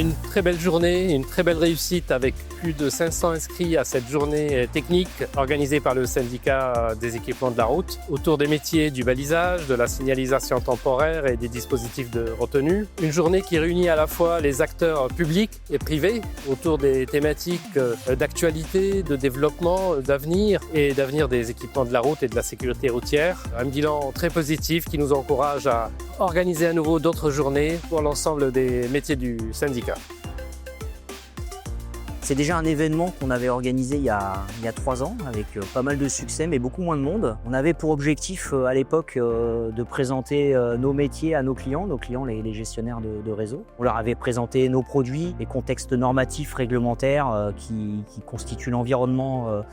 Une très belle journée, une très belle réussite avec plus de 500 inscrits à cette journée technique organisée par le syndicat des équipements de la route autour des métiers du balisage, de la signalisation temporaire et des dispositifs de retenue. Une journée qui réunit à la fois les acteurs publics et privés autour des thématiques d'actualité, de développement, d'avenir et d'avenir des équipements de la route et de la sécurité routière. Un bilan très positif qui nous encourage à organiser à nouveau d'autres journées pour l'ensemble des métiers du syndicat. C'est déjà un événement qu'on avait organisé il y a 3 ans avec pas mal de succès mais beaucoup moins de monde. On avait pour objectif à l'époque de présenter nos métiers à nos clients les gestionnaires de réseau. On leur avait présenté nos produits, les contextes normatifs réglementaires qui constituent l'environnement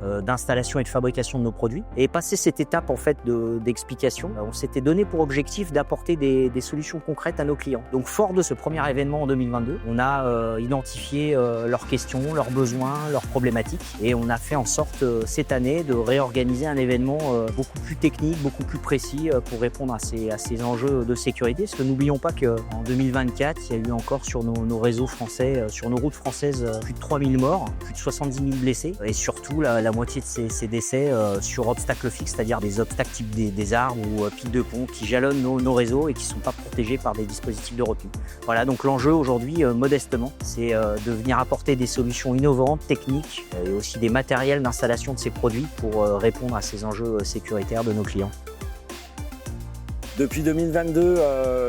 d'installation et de fabrication de nos produits. Et passé cette étape en fait d'explication, on s'était donné pour objectif d'apporter des solutions concrètes à nos clients. Donc fort de ce premier événement en 2022, on a identifié leurs questions, leurs besoins, leurs problématiques et on a fait en sorte cette année de réorganiser un événement beaucoup plus technique, beaucoup plus précis pour répondre à ces enjeux de sécurité. Parce que n'oublions pas qu'en 2024, il y a eu encore sur nos réseaux français, sur nos routes françaises, plus de 3000 morts, plus de 70 000 blessés et surtout la moitié de ces décès sur obstacles fixes, c'est-à-dire des obstacles type des arbres ou piles de pont qui jalonnent nos réseaux et qui ne sont pas protégés par des dispositifs de retenue. Voilà, donc l'enjeu aujourd'hui, modestement, c'est de venir apporter des solutions innovantes, techniques et aussi des matériels d'installation de ces produits pour répondre à ces enjeux sécuritaires de nos clients. Depuis 2022,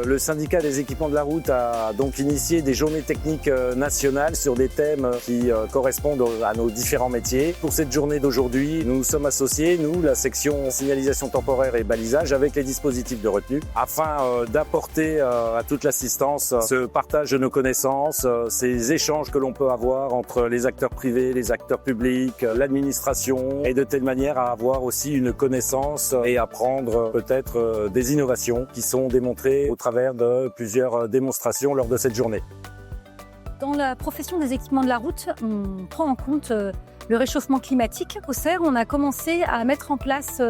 le syndicat des équipements de la route a donc initié des journées techniques nationales sur des thèmes qui correspondent à nos différents métiers. Pour cette journée d'aujourd'hui, nous sommes associés, nous, la section signalisation temporaire et balisage, avec les dispositifs de retenue, afin d'apporter à toute l'assistance ce partage de nos connaissances, ces échanges que l'on peut avoir entre les acteurs privés, les acteurs publics, l'administration, et de telle manière à avoir aussi une connaissance et à prendre peut-être des innovations qui sont démontrées au travers de plusieurs démonstrations lors de cette journée. Dans la profession des équipements de la route, on prend en compte le réchauffement climatique. Au CER, on a commencé à mettre en place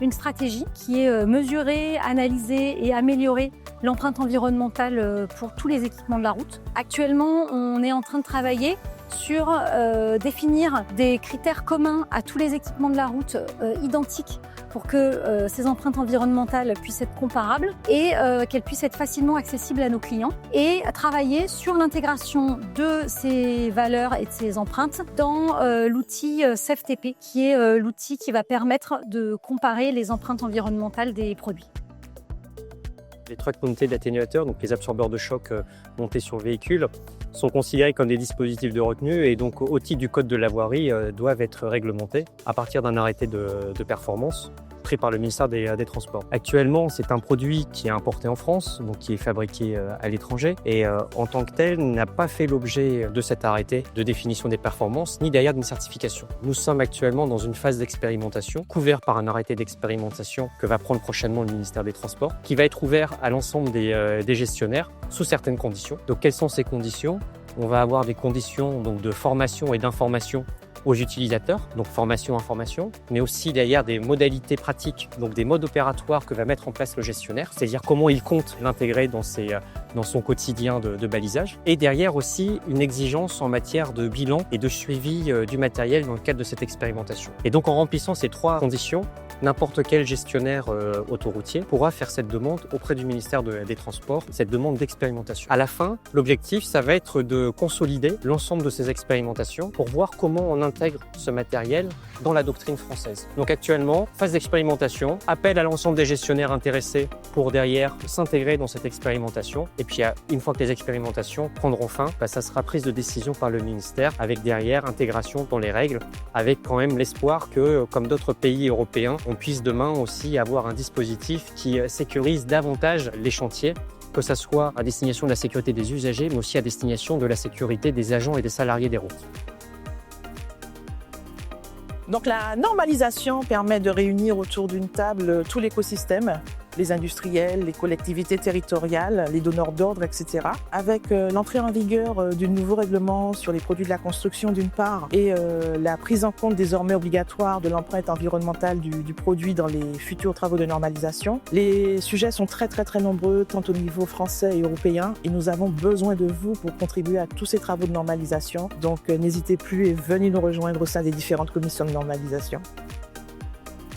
une stratégie qui est mesurer, analyser et améliorer l'empreinte environnementale pour tous les équipements de la route. Actuellement, on est en train de travailler sur définir des critères communs à tous les équipements de la route identiques pour que ces empreintes environnementales puissent être comparables et qu'elles puissent être facilement accessibles à nos clients et travailler sur l'intégration de ces valeurs et de ces empreintes dans l'outil SafeTP qui est l'outil qui va permettre de comparer les empreintes environnementales des produits. Les trucks montés d'atténuateurs, donc les absorbeurs de choc montés sur le véhicule, sont considérés comme des dispositifs de retenue et donc au titre du code de la voirie doivent être réglementés à partir d'un arrêté de performance pris par le ministère des Transports. Actuellement, c'est un produit qui est importé en France, donc qui est fabriqué à l'étranger et en tant que tel n'a pas fait l'objet de cet arrêté de définition des performances ni d'ailleurs d'une certification. Nous sommes actuellement dans une phase d'expérimentation couvert par un arrêté d'expérimentation que va prendre prochainement le ministère des Transports qui va être ouvert à l'ensemble des gestionnaires sous certaines conditions. Donc quelles sont ces conditions ? On va avoir des conditions donc, de formation et d'information aux utilisateurs, donc formation-information, mais aussi derrière des modalités pratiques, donc des modes opératoires que va mettre en place le gestionnaire, c'est-à-dire comment il compte l'intégrer dans son quotidien de balisage, et derrière aussi une exigence en matière de bilan et de suivi du matériel dans le cadre de cette expérimentation. Et donc en remplissant ces 3 conditions, n'importe quel gestionnaire autoroutier pourra faire cette demande auprès du ministère des Transports, cette demande d'expérimentation. À la fin, l'objectif, ça va être de consolider l'ensemble de ces expérimentations pour voir comment on intègre ce matériel dans la doctrine française. Donc actuellement, phase d'expérimentation, appel à l'ensemble des gestionnaires intéressés pour derrière s'intégrer dans cette expérimentation. Et puis une fois que les expérimentations prendront fin, ça sera prise de décision par le ministère avec derrière intégration dans les règles, avec quand même l'espoir que, comme d'autres pays européens, on puisse demain aussi avoir un dispositif qui sécurise davantage les chantiers, que ce soit à destination de la sécurité des usagers, mais aussi à destination de la sécurité des agents et des salariés des routes. Donc la normalisation permet de réunir autour d'une table tout l'écosystème les industriels, les collectivités territoriales, les donneurs d'ordre, etc. Avec l'entrée en vigueur du nouveau règlement sur les produits de la construction d'une part et la prise en compte désormais obligatoire de l'empreinte environnementale du produit dans les futurs travaux de normalisation, les sujets sont très nombreux tant au niveau français et européen et nous avons besoin de vous pour contribuer à tous ces travaux de normalisation. Donc n'hésitez plus et venez nous rejoindre au sein des différentes commissions de normalisation.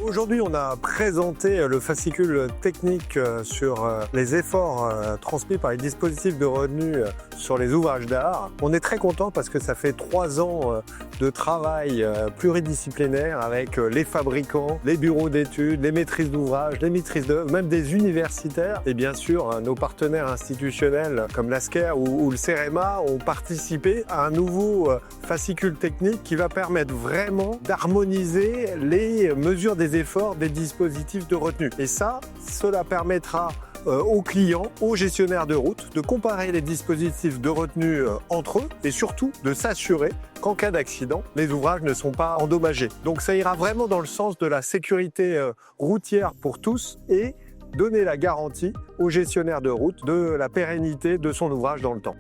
Aujourd'hui, on a présenté le fascicule technique sur les efforts transmis par les dispositifs de retenue sur les ouvrages d'art. On est très content parce que ça fait 3 ans de travail pluridisciplinaire avec les fabricants, les bureaux d'études, les maîtrises d'ouvrage, les maîtrises d'œuvre, même des universitaires. Et bien sûr, nos partenaires institutionnels comme l'ASCER ou le CEREMA ont participé à un nouveau fascicule technique qui va permettre vraiment d'harmoniser les mesures des efforts des dispositifs de retenue. Et ça, cela permettra aux clients, aux gestionnaires de route, de comparer les dispositifs de retenue entre eux et surtout de s'assurer qu'en cas d'accident, les ouvrages ne sont pas endommagés. Donc ça ira vraiment dans le sens de la sécurité routière pour tous et donner la garantie aux gestionnaires de route de la pérennité de son ouvrage dans le temps.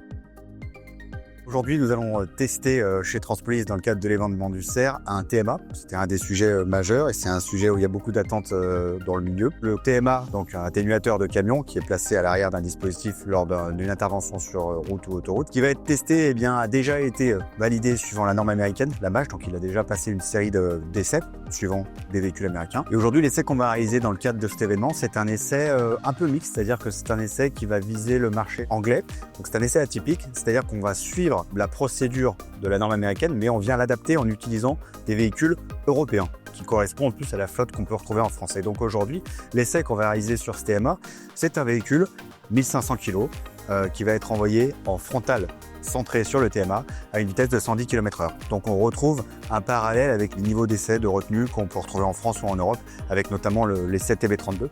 Aujourd'hui, nous allons tester chez Transpolis, dans le cadre de l'événement du CER, un TMA. C'était un des sujets majeurs et c'est un sujet où il y a beaucoup d'attentes dans le milieu. Le TMA, donc un atténuateur de camion qui est placé à l'arrière d'un dispositif lors d'une intervention sur route ou autoroute, qui va être testé, eh bien, a déjà été validé suivant la norme américaine, la MAJ, donc il a déjà passé une série d'essais suivant des véhicules américains. Et aujourd'hui, l'essai qu'on va réaliser dans le cadre de cet événement, c'est un essai un peu mixte, c'est-à-dire que c'est un essai qui va viser le marché anglais. Donc c'est un essai atypique, c'est-à-dire qu'on va suivre la procédure de la norme américaine, mais on vient l'adapter en utilisant des véhicules européens qui correspondent en plus à la flotte qu'on peut retrouver en France. Et donc aujourd'hui, l'essai qu'on va réaliser sur ce TMA, c'est un véhicule 1500 kg qui va être envoyé en frontale centré sur le TMA à une vitesse de 110 km/h. Donc on retrouve un parallèle avec les niveaux d'essai de retenue qu'on peut retrouver en France ou en Europe, avec notamment l'essai TB32.